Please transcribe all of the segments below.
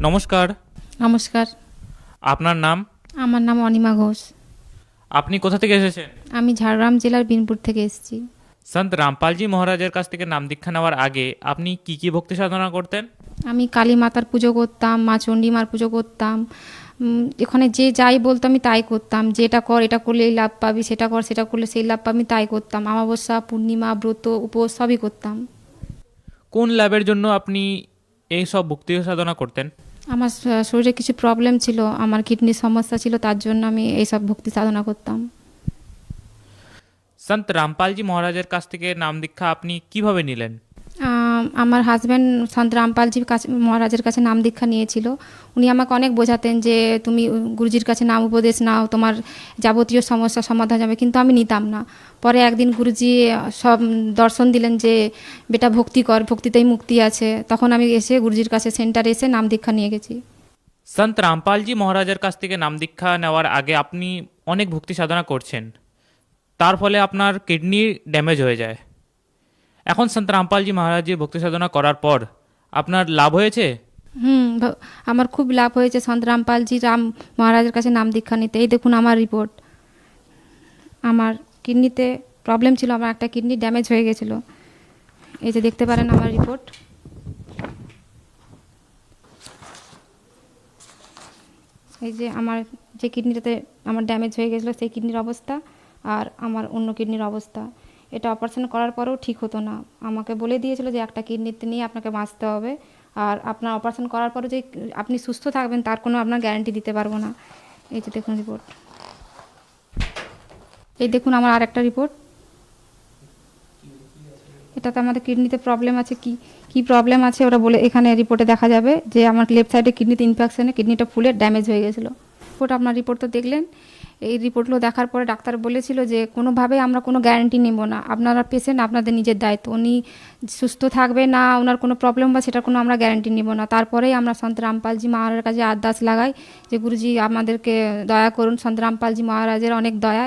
নমস্কার। নমস্কার। আপনার নাম? আমার নাম অনিমা ঘোষ। আপনি কোথা থেকে এসেছেন? আমি ঝাড়গ্রাম জেলার বিনপুর থেকে এসেছি। সন্ত রামপালজি মহারাজের কাছ থেকে নাম দীক্ষা নেওয়ার আগে আপনি কি কি ভক্তি সাধনা করতেন? আমি কালী মাতার পুজো করতাম, মা চণ্ডী মার পুজো করতাম। এখানে যে যাই বলতো আমি তাই করতাম। যেটা কর এটা করলে এই লাভ পাবি, সেটা কর সেটা করলে সেই লাভ পাবি, তাই করতাম। অমাবস্যা, পূর্ণিমা, ব্রত, উপবাস সবই করতাম। কোন লাভের জন্য আপনি এই সব ভক্তি সাধনা করতেন? আমার শরীরে কিছু প্রবলেম ছিল, আমার কিডনির সমস্যা ছিল, তার জন্য আমি এইসব ভক্তি সাধনা করতাম। সন্ত রামপালজি মহারাজের কাছ থেকে নাম দীক্ষা আপনি কিভাবে নিলেন? আমার হাজব্যান্ড সন্ত রামপালজির কাছে মহারাজের কাছে নাম দীক্ষা নিয়েছিল। উনি আমাকে অনেক বোঝাতেন যে তুমি গুরুজির কাছে নাম উপদেশ নাও, তোমার যাবতীয় সমস্যার সমাধান যাবে, কিন্তু আমি নিতাম না। পরে একদিন গুরুজি সব দর্শন দিলেন যে বেটা ভক্তি কর, ভক্তিতেই মুক্তি আছে। তখন আমি এসে গুরুজির কাছে সেন্টারে এসে নাম দীক্ষা নিয়ে গেছি। সন্ত রামপালজি মহারাজের কাছ থেকে নাম দীক্ষা নেওয়ার আগে আপনি অনেক ভক্তি সাধনা করছেন, তার ফলে আপনার কিডনি ড্যামেজ হয়ে যায়। এখন সন্ত রামপালজি মহারাজের ভক্তি সাধনা করার পর আপনার লাভ হয়েছে? আমার খুব লাভ হয়েছে সন্ত রামপালজি মহারাজের কাছে নাম দীক্ষা নিতে। এই দেখুন আমার রিপোর্ট। আমার কিডনিতে প্রবলেম ছিল, আমার একটা কিডনি ড্যামেজ হয়ে গেছিলো। এই যে দেখতে পারেন আমার রিপোর্ট। এই যে আমার যে কিডনিটাতে আমার ড্যামেজ হয়ে গেছিলো সেই কিডনির অবস্থা, আর আমার অন্য কিডনির অবস্থা। এটা অপারেশন করার পরেও ঠিক হতো না। আমাকে বলে দিয়েছিল যে একটা কিডনিতে নিয়ে আপনাকে বাঁচতে হবে, আর আপনার অপারেশন করার পরে যে আপনি সুস্থ থাকবেন তার কোনো আপনার গ্যারান্টি দিতে পারবো না। এই যে দেখুন রিপোর্ট। এই দেখুন আমার আর একটা রিপোর্ট। এটাতে আমাদের কিডনিতে প্রবলেম আছে, কি কি প্রবলেম আছে ওরা বলে এখানে রিপোর্টে দেখা যাবে যে আমার লেফট সাইডে কিডনিতে ইনফেকশনে কিডনিটা ফুলে ড্যামেজ হয়ে গেছিলো। আপনার রিপোর্ট তো দেখলেন। এই রিপোর্টগুলো দেখার পরে ডাক্তার বলেছিল যে কোনোভাবে আমরা কোনো গ্যারান্টি নেব না, আপনারা পেশেন্ট, আপনাদের নিজের দায়িত্ব। উনি সুস্থ থাকবে না, ওনার কোনো প্রবলেম বা সেটার কোনো আমরা গ্যারান্টি নেব না। তারপরেই আমরা সন্ত রামপালজি মহারাজের কাছে আরদাস লাগাই যে গুরুজি আমাদেরকে দয়া করুন। সন্ত রামপালজি মহারাজের অনেক দয়া,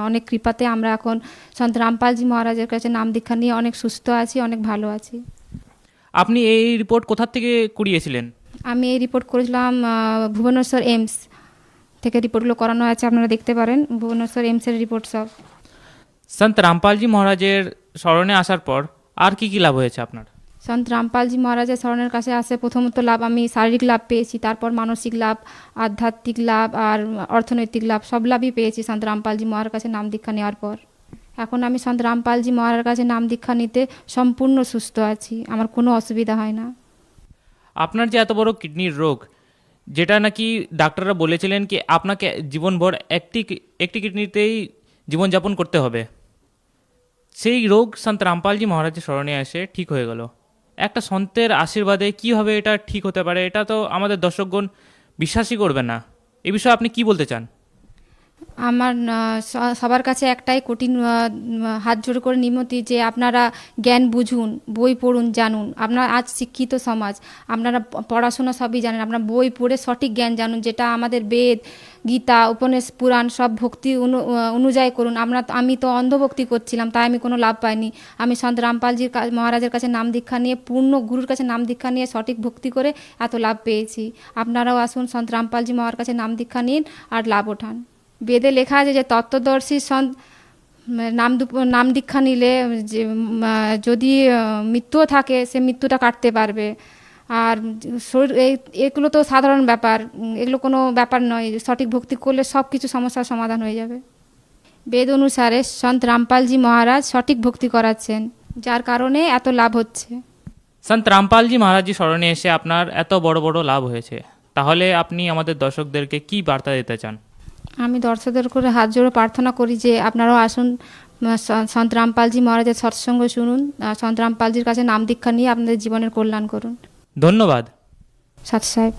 অনেক কৃপাতে আমরা এখন সন্ত রামপালজি মহারাজের কাছে নাম দীক্ষা নিয়ে অনেক সুস্থ আছি, অনেক ভালো আছি। আপনি এই রিপোর্ট কোথা থেকে কুড়িয়েছিলেন? আমি এই রিপোর্ট করেছিলাম ভুবনেশ্বর এইমস থেকে। রিপোর্টগুলো করানো আছে, আপনারা দেখতে পারেন ভুবনেশ্বর এইমসের রিপোর্ট সব। সন্ত রামপালজি মহারাজের স্মরণে আসার পর আর কি কি লাভ হয়েছে আপনার? সন্ত রামপালজি মহারাজের স্মরণের কাছে আসে প্রথমত লাভ, আমি শারীরিক লাভ পেয়েছি, তারপর মানসিক লাভ, আধ্যাত্মিক লাভ আর অর্থনৈতিক লাভ, সব লাভই পেয়েছি সন্ত রামপালজি মহারাজের কাছে নাম দীক্ষা নেওয়ার পর। এখন আমি সন্ত রামপালজি মহারাজের কাছে নাম দীক্ষা নিতে সম্পূর্ণ সুস্থ আছি, আমার কোনো অসুবিধা হয় না। আপনার যে এত বড় কিডনির রোগ, যেটা নাকি ডাক্তাররা বলেছিলেন কি আপনাকে জীবনভর একটি কিডনিতেই জীবনযাপন করতে হবে, সেই রোগ সন্ত রামপালজি মহারাজের স্মরণে এসে ঠিক হয়ে গেল। একটা সন্তের আশীর্বাদে কীভাবে এটা ঠিক হতে পারে, এটা তো আমাদের দর্শকগণ বিশ্বাসই করবে না। এ বিষয়ে আপনি কি বলতে চান? আমার সবার কাছে একটাই কঠিন হাত জোড় করে নিমতি যে আপনারা জ্ঞান বুঝুন, বই পড়ুন, জানুন। আপনারা আজ শিক্ষিত সমাজ, আপনারা পড়াশোনা সবই জানেন, আপনারা বই পড়ে সঠিক জ্ঞান জানুন, যেটা আমাদের বেদ, গীতা, উপনিষদ, পুরাণ সব ভক্তি অনুযায়ী করুন। আমি তো অন্ধভক্তি করছিলাম, তাই আমি কোনো লাভ পাইনি। আমি সন্ত রামপালজির মহারাজের কাছে নাম দীক্ষা নিয়ে, পূর্ণ গুরুর কাছে নাম দীক্ষা নিয়ে সঠিক ভক্তি করে এত লাভ পেয়েছি। আপনারাও আসুন, সন্ত রামপালজি মহারাজের কাছে নাম দীক্ষা নিন আর লাভ ওঠান। বেদে লেখা আছে যে তত্ত্বদর্শী সন্ত নাম দীক্ষা নিলে যে যদি মৃত্যুও থাকে সে মৃত্যুটা কাটতে পারবে। আর শরীর এগুলো তো সাধারণ ব্যাপার, এগুলো কোনো ব্যাপার নয়। সঠিক ভক্তি করলে সব কিছু সমস্যার সমাধান হয়ে যাবে। বেদ অনুসারে সন্ত রামপালজি মহারাজ সঠিক ভক্তি করাচ্ছেন, যার কারণে এত লাভ হচ্ছে। সন্ত রামপালজি মহারাজজি স্মরণে এসে আপনার এত বড় বড় লাভ হয়েছে, তাহলে আপনি আমাদের দর্শকদেরকে কি বার্তা দিতে চান? আমি দর্শকদের করে হাত জোড়ে প্রার্থনা করি যে আপনারাও আসুন, সন্ত রামপালজি মহারাজের সৎসঙ্গ শুনুন, সন্ত রামপালজির কাছে নাম দীক্ষা নিয়ে আপনাদের জীবনের কল্যাণ করুন। ধন্যবাদ। সৎ সাহেব।